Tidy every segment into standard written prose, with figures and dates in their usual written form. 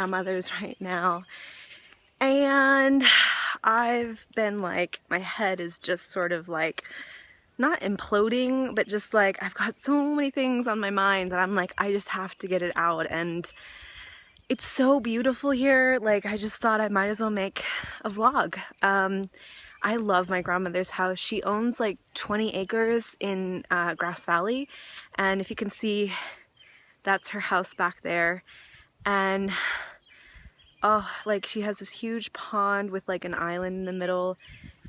grandmother's right now, and I've been like, my head is just sort of like, not imploding, but just like, I've got so many things on my mind that I'm like, I just have to get it out. And it's so beautiful here. Like, I just thought I might as well make a vlog. I love my grandmother's house. She owns like 20 acres in Grass Valley, and if you can see, that's her house back there. And oh, like, she has this huge pond with like an island in the middle.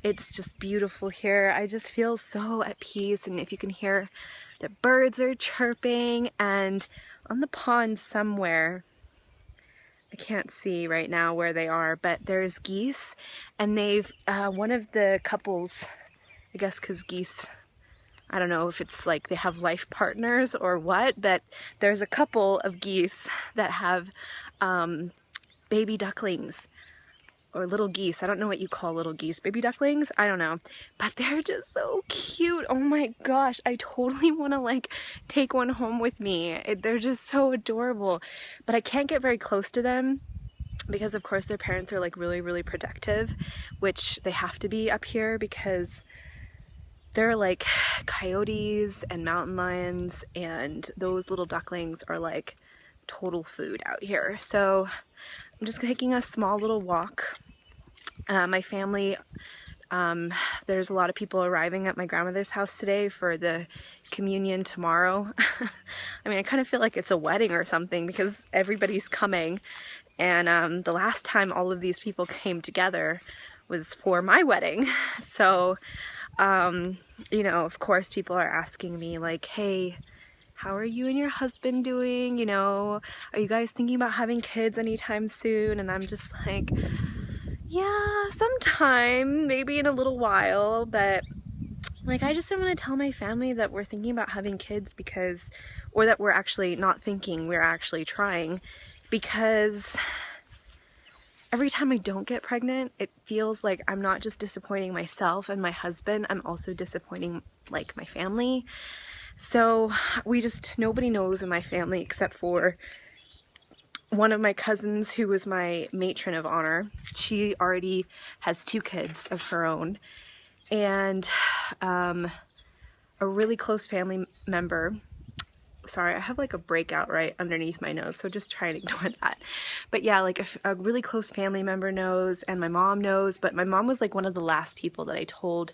It's just beautiful here. I just feel so at peace. And if you can hear, the birds are chirping, and on the pond somewhere, I can't see right now where they are, but there's geese, and they've, one of the couples, I guess because geese, I don't know if it's like they have life partners or what, but there's a couple of geese that have baby ducklings, or little geese. I don't know what you call little geese. Baby ducklings? I don't know. But they're just so cute. Oh my gosh. I totally want to like take one home with me. They're just so adorable. But I can't get very close to them because of course their parents are like really, really protective, which they have to be up here because there are like coyotes and mountain lions, and those little ducklings are like total food out here. So I'm just taking a small little walk. My family, there's a lot of people arriving at my grandmother's house today for the communion tomorrow. I mean, I kind of feel like it's a wedding or something because everybody's coming. And the last time all of these people came together was for my wedding. So, you know, of course people are asking me like, hey, how are you and your husband doing? You know, are you guys thinking about having kids anytime soon? And I'm just like, yeah, sometime, maybe in a little while, but like, I just don't want to tell my family that we're thinking about having kids because, or that we're actually not thinking, we're actually trying, because every time I don't get pregnant, it feels like I'm not just disappointing myself and my husband, I'm also disappointing like my family. So we just, nobody knows in my family except for one of my cousins who was my matron of honor. She already has 2 kids of her own, and a really close family member, sorry, I have like a breakout right underneath my nose, so just try and ignore that. But yeah, like a really close family member knows, and my mom knows, but my mom was like one of the last people that I told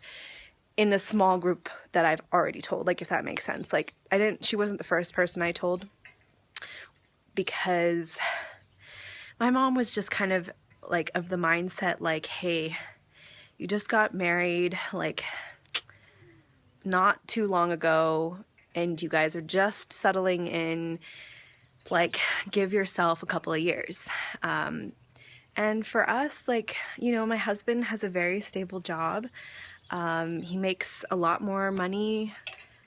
in the small group that I've already told, like, if that makes sense. Like, she wasn't the first person I told, because my mom was just kind of like of the mindset like, hey, you just got married like not too long ago and you guys are just settling in, like, give yourself a couple of years. And for us, like, you know, my husband has a very stable job. He makes a lot more money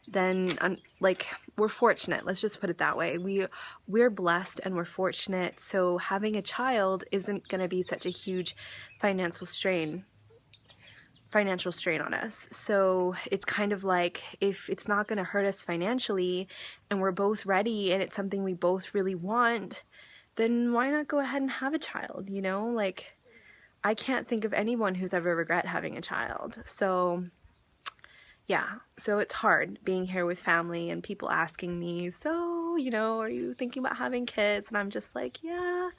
than, like, we're fortunate, let's just put it that way. We're blessed and we're fortunate, so having a child isn't going to be such a huge financial strain on us. So it's kind of like, if it's not going to hurt us financially and we're both ready and it's something we both really want, then why not go ahead and have a child, you know? Like, I can't think of anyone who's ever regret having a child. So yeah, so it's hard being here with family and people asking me, so, you know, are you thinking about having kids? And I'm just like, yeah,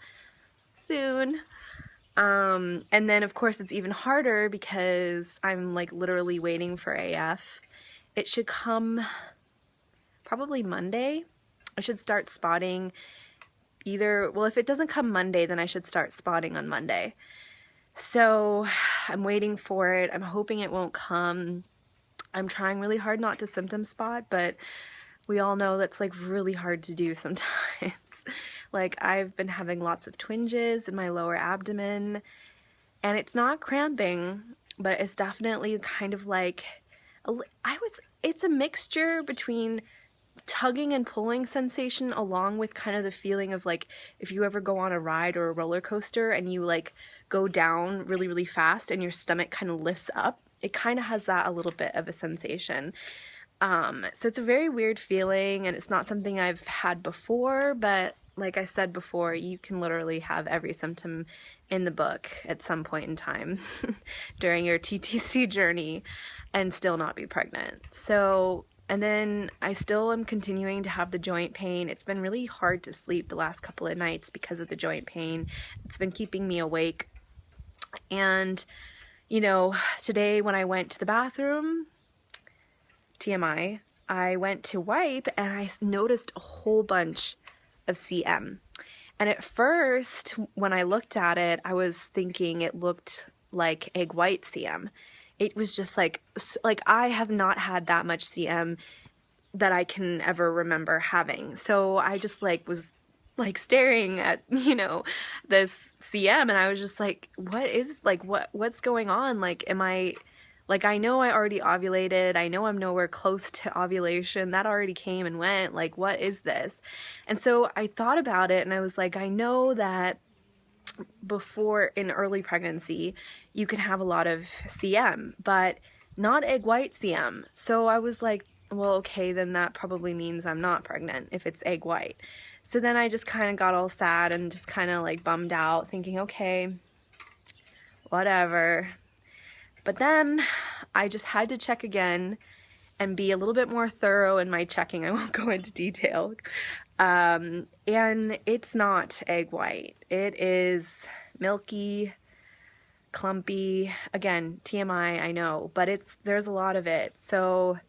soon. And then of course it's even harder because I'm like literally waiting for AF. It should come probably Monday. I should start spotting either, well, if it doesn't come Monday, then I should start spotting on Monday. So I'm waiting for it. I'm hoping it won't come. I'm trying really hard not to symptom spot, but we all know that's like really hard to do sometimes. Like, I've been having lots of twinges in my lower abdomen, and it's not cramping, but it's definitely kind of like, it's a mixture between tugging and pulling sensation along with kind of the feeling of like, if you ever go on a ride or a roller coaster and you like go down really, really fast and your stomach kind of lifts up. It kind of has that a little bit of a sensation. So it's a very weird feeling, and it's not something I've had before, but like I said before, you can literally have every symptom in the book at some point in time during your TTC journey and still not be pregnant. So, and then I still am continuing to have the joint pain. It's been really hard to sleep the last couple of nights because of the joint pain. It's been keeping me awake. And, you know, today when I went to the bathroom, TMI, I went to wipe and I noticed a whole bunch of CM. And at first, when I looked at it, I was thinking it looked like egg white CM. It was just like I have not had that much CM that I can ever remember having. So I just like was like staring at, you know, this CM, and I was just like, what's going on? Like, am I, like, I know I already ovulated. I know I'm nowhere close to ovulation. That already came and went. Like, what is this? And so I thought about it and I was like, I know that before, in early pregnancy, you can have a lot of CM, but not egg white CM. So I was like, well, okay, then that probably means I'm not pregnant if it's egg white. So then I just kind of got all sad and just kind of like bummed out, thinking, okay, whatever. But then I just had to check again and be a little bit more thorough in my checking. I won't go into detail. And it's not egg white. It is milky, clumpy. Again, TMI, I know, but there's a lot of it. So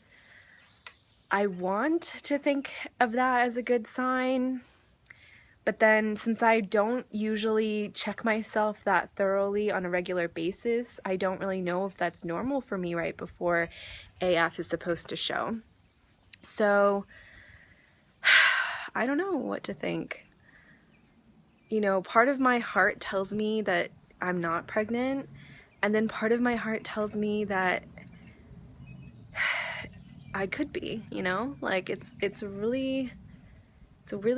I want to think of that as a good sign. But then, since I don't usually check myself that thoroughly on a regular basis, I don't really know if that's normal for me right before AF is supposed to show. So, I don't know what to think. You know, part of my heart tells me that I'm not pregnant, and then part of my heart tells me that I could be, you know? Like, it's a really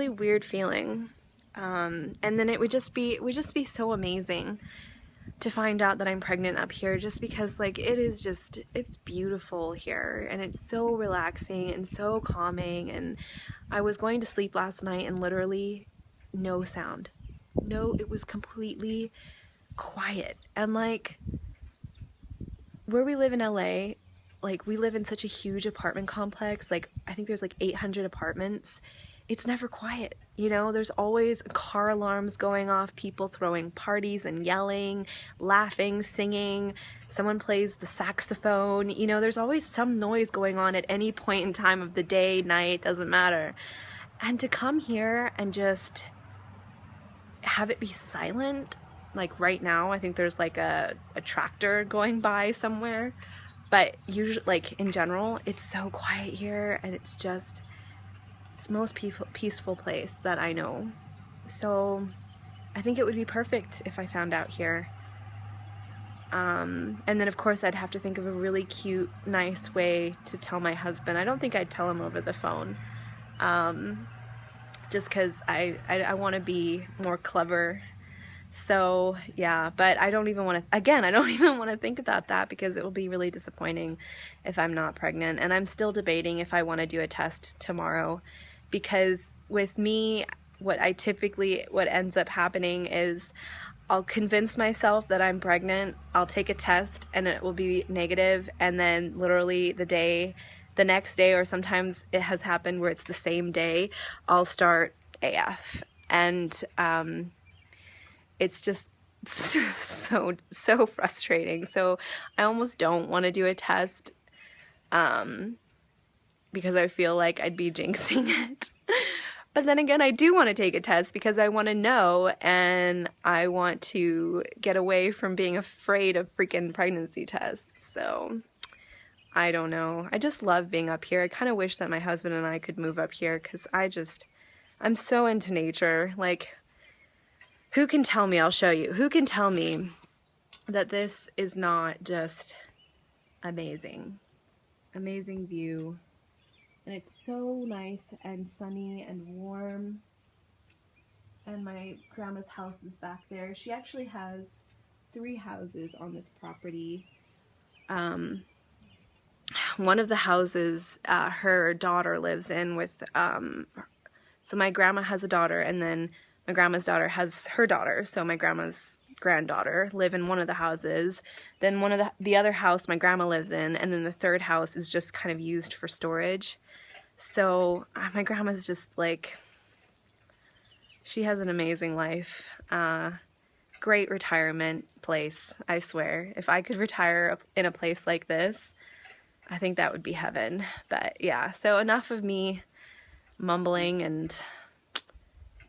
weird feeling. And then it would just be so amazing to find out that I'm pregnant up here, just because like it's beautiful here and it's so relaxing and so calming. And I was going to sleep last night and literally no sound. No, it was completely quiet. And like where we live in LA, like we live in such a huge apartment complex, like I think there's like 800 apartments. It's never quiet, you know? There's always car alarms going off, people throwing parties and yelling, laughing, singing. Someone plays the saxophone. You know, there's always some noise going on at any point in time of the day, night, doesn't matter. And to come here and just have it be silent, like right now, I think there's like a tractor going by somewhere. But usually, like in general, it's so quiet here, and it's the most peaceful place that I know. So I think it would be perfect if I found out here. And then of course I'd have to think of a really cute, nice way to tell my husband. I don't think I'd tell him over the phone, just because I want to be more clever. So yeah, but I don't even want to, again, I don't even want to think about that because it will be really disappointing if I'm not pregnant. And I'm still debating if I want to do a test tomorrow, because with me, what ends up happening is I'll convince myself that I'm pregnant, I'll take a test and it will be negative, and then literally the next day, or sometimes it has happened where it's the same day, I'll start AF. And it's just so frustrating. So I almost don't want to do a test because I feel like I'd be jinxing it. But then again, I do want to take a test because I want to know, and I want to get away from being afraid of freaking pregnancy tests. So I don't know. I just love being up here. I kind of wish that my husband and I could move up here because I'm so into nature. Like, who can tell me? I'll show you. Who can tell me that this is not just amazing? Amazing view. And it's so nice and sunny and warm. And my grandma's house is back there. She actually has 3 houses on this property. One of the houses her daughter lives in with So my grandma has a daughter, and then my grandma's daughter has her daughter. So my grandma's granddaughter live in one of the houses. Then one of the other house my grandma lives in, and then the third house is just kind of used for storage. So my grandma's just like, she has an amazing life. Great retirement place, I swear. If I could retire in a place like this, I think that would be heaven. But yeah, so enough of me mumbling and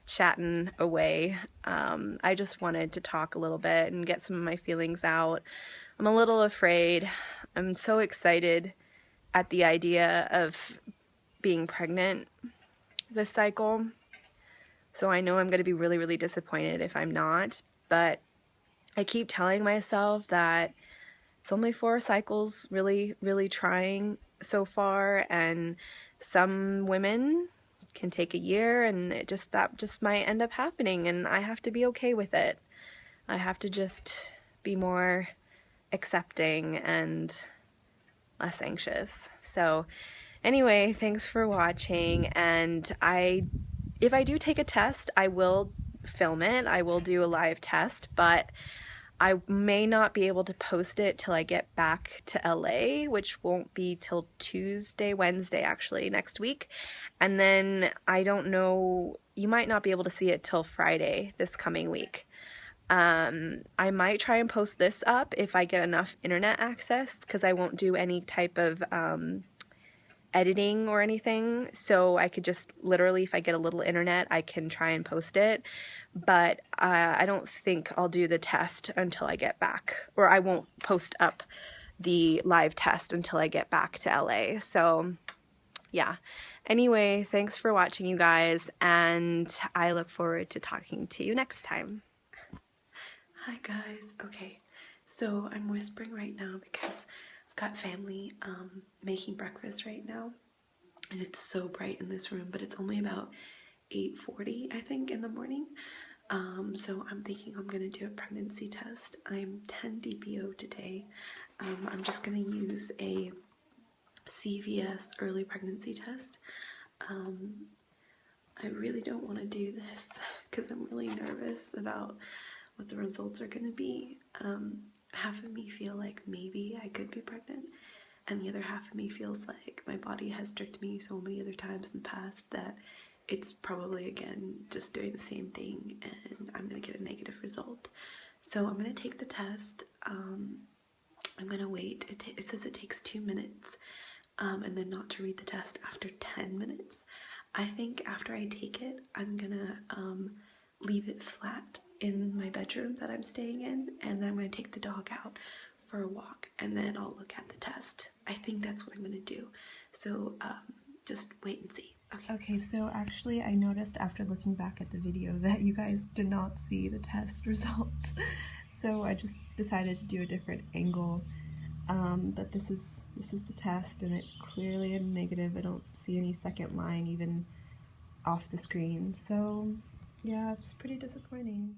chatting away. I just wanted to talk a little bit and get some of my feelings out. I'm a little afraid. I'm so excited at the idea of being pregnant this cycle. So I know I'm going to be really, really disappointed if I'm not. But I keep telling myself that it's only 4 cycles, really, really trying so far, and some women can take a year, and that just might end up happening, and I have to be okay with it. I have to just be more accepting and less anxious. So anyway, thanks for watching, and if I do take a test, I will film it. I will do a live test, but I may not be able to post it till I get back to LA, which won't be till Wednesday actually, next week. And then I don't know, you might not be able to see it till Friday this coming week. I might try and post this up if I get enough internet access, because I won't do any type of editing or anything, so I could just literally, if I get a little internet, I can try and post it. But I don't think I'll do the test until I get back, or I won't post up the live test until I get back to LA. So yeah, anyway, thanks for watching, you guys, and I look forward to talking to you next time. Hi guys. Okay, so I'm whispering right now because I've got family making breakfast right now, and it's so bright in this room, but it's only about 8:40, I think, in the morning. So I'm thinking I'm gonna do a pregnancy test. I'm 10 DPO today. I'm just gonna use a CVS early pregnancy test. I really don't want to do this because I'm really nervous about what the results are gonna be. Half of me feel like maybe I could be pregnant, and the other half of me feels like my body has tricked me so many other times in the past that it's probably, again, just doing the same thing and I'm gonna get a negative result. So I'm gonna take the test. I'm gonna wait. It says it takes 2 minutes, and then not to read the test after 10 minutes. I think after I take it, I'm gonna leave it flat in my bedroom that I'm staying in, and then I'm gonna take the dog out for a walk, and then I'll look at the test. I think that's what I'm gonna do. So just wait and see. Okay, so actually I noticed after looking back at the video that you guys did not see the test results. So I just decided to do a different angle. But this is the test, and it's clearly a negative. I don't see any second line even off the screen. So yeah, it's pretty disappointing.